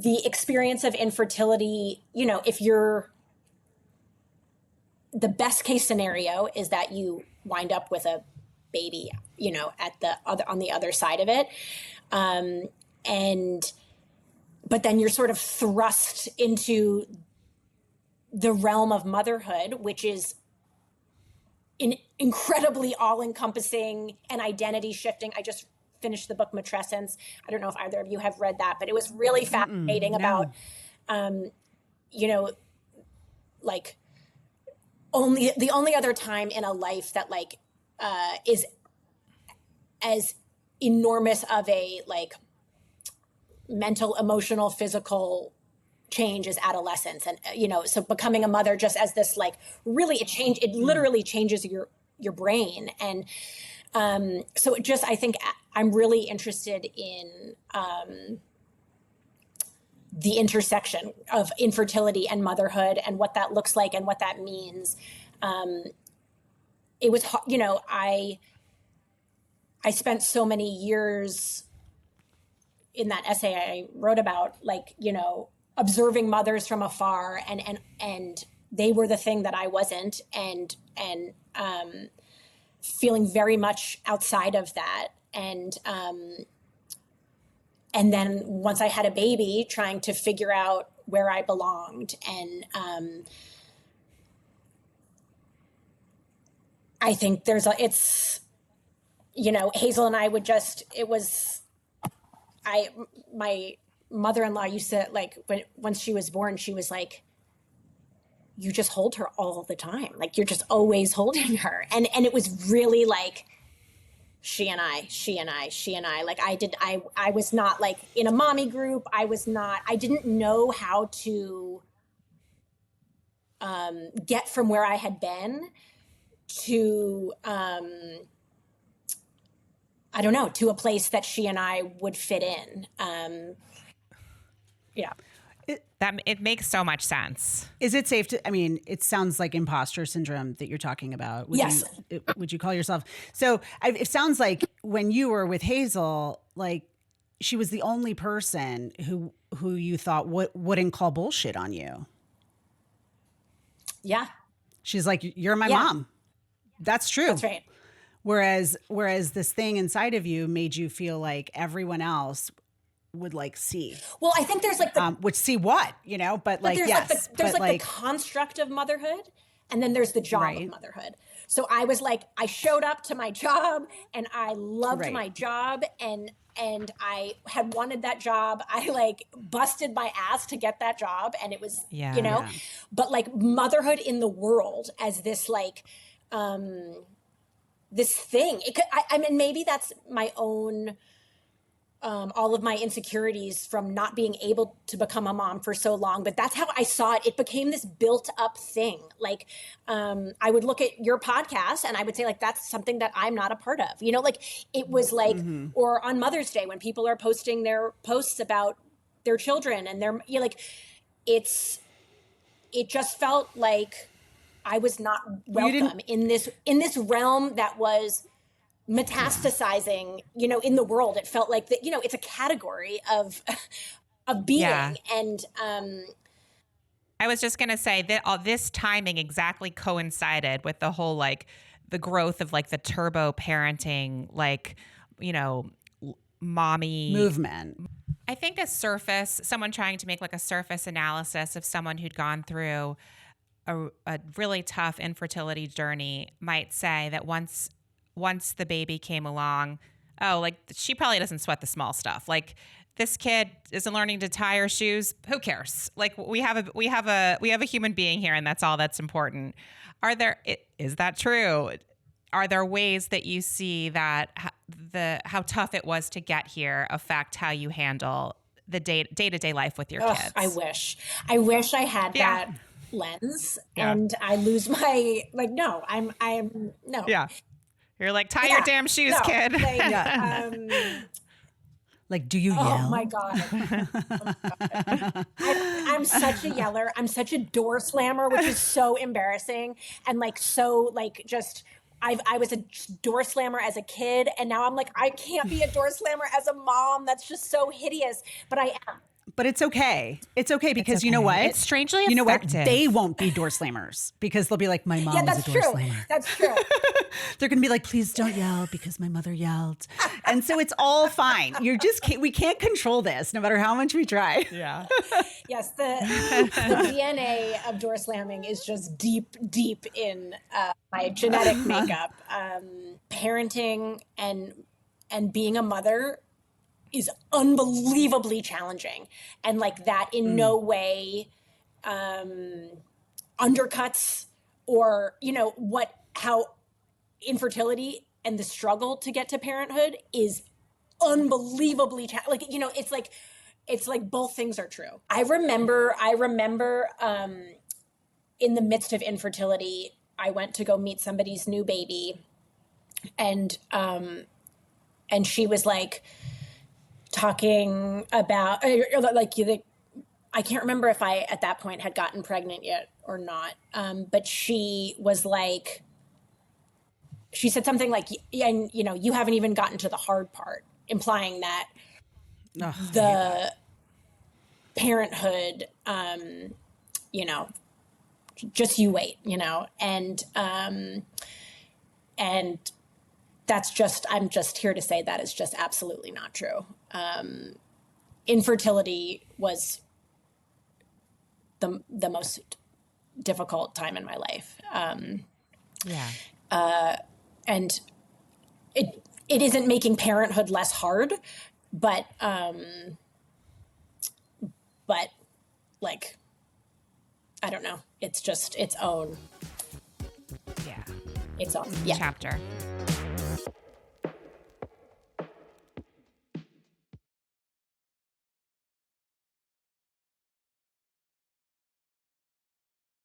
the experience of infertility, you know, if you're, the best case scenario is that you wind up with a baby, you know, on the other side of it. But then you're sort of thrust into the realm of motherhood, which is incredibly all-encompassing and identity shifting. I just finished the book Matrescence. I don't know if either of you have read that, but it was really fascinating about, you know, like the only other time in a life that like is as enormous of a like mental, emotional, physical change is adolescence. And, you know, so becoming a mother just as this, like, really it literally changes your brain. And so I think I'm really interested in the intersection of infertility and motherhood and what that looks like and what that means. It was, you know, I spent so many years in that essay I wrote about, like, you know, observing mothers from afar, and they were the thing that I wasn't, and feeling very much outside of that. And then once I had a baby, trying to figure out where I belonged. And I think it's, you know, Hazel and I would my mother-in-law used to, like, once she was born, she was like, you just hold her all the time. Like, you're just always holding her. And it was really like, she and I, like I was not like in a mommy group. I didn't know how to get from where I had been to, I don't know, to a place that she and I would fit in. Yeah. It makes so much sense. Is it safe to, I mean, it sounds like imposter syndrome that you're talking about. Yes. Would you call yourself? So it sounds like when you were with Hazel, like she was the only person who you thought wouldn't call bullshit on you. Yeah. She's like, you're my mom. That's true. That's right. Whereas this thing inside of you made you feel like everyone else would like see. Well, I think there's like which see what, you know, but like, there's yes. There's the construct of motherhood, and then there's the job of motherhood. So I was like, I showed up to my job and I loved my job, and I had wanted that job. I like busted my ass to get that job, and it was, you know, but like motherhood in the world as this like, this thing. I mean, maybe that's my own, all of my insecurities from not being able to become a mom for so long, but that's how I saw it. It became this built up thing. Like, I would look at your podcast and I would say, like, that's something that I'm not a part of, you know, like it was like, or on Mother's Day when people are posting their posts about their children and their, you know, like it just felt like I was not welcome in this realm that was metastasizing, you know, in the world. It felt like that, you know, it's a category of being. Yeah. And I was just going to say that all this timing exactly coincided with the whole, like, the growth of like the turbo parenting, like, you know, mommy movement. I think someone trying to make like a surface analysis of someone who'd gone through a really tough infertility journey might say that once the baby came along, oh, like she probably doesn't sweat the small stuff. Like, this kid isn't learning to tie her shoes. Who cares? Like, we have a human being here, and that's all that's important. Is that true? Are there ways that you see that how tough it was to get here affect how you handle the day-to-day life with your kids? I wish I had that lens, and I lose my, like, no, I'm no. Yeah. You're like, tie your damn shoes, kid. Like, like, do you yell? Oh my God. I'm such a yeller. I'm such a door slammer, which is so embarrassing. And like, so like, just, I was a door slammer as a kid. And now I'm like, I can't be a door slammer as a mom. That's just so hideous. But I am. but it's okay. It's okay because you know okay. what? It's strangely you know what? effective. They won't be door slammers because they'll be like, my mom Yeah, was that's a door true. slammer. That's true. They're going to be like, please don't yell because my mother yelled. And so it's all fine. We can't control this no matter how much we try. Yeah. Yes, the DNA of door slamming is just deep, deep in my genetic makeup. Parenting and being a mother is unbelievably challenging, and like that in no way undercuts or how infertility and the struggle to get to parenthood is unbelievably it's like both things are true. I remember in the midst of infertility, I went to go meet somebody's new baby, and she was like talking about I can't remember if I at that point had gotten pregnant yet or not, but she was like, she said something like, and you haven't even gotten to the hard part, implying that the parenthood, just you wait, and that's just, I'm just here to say that is just absolutely not true. Infertility was the most difficult time in my life. And it isn't making parenthood less hard, but like, I don't know. It's just its own. Yeah. Its own. Chapter.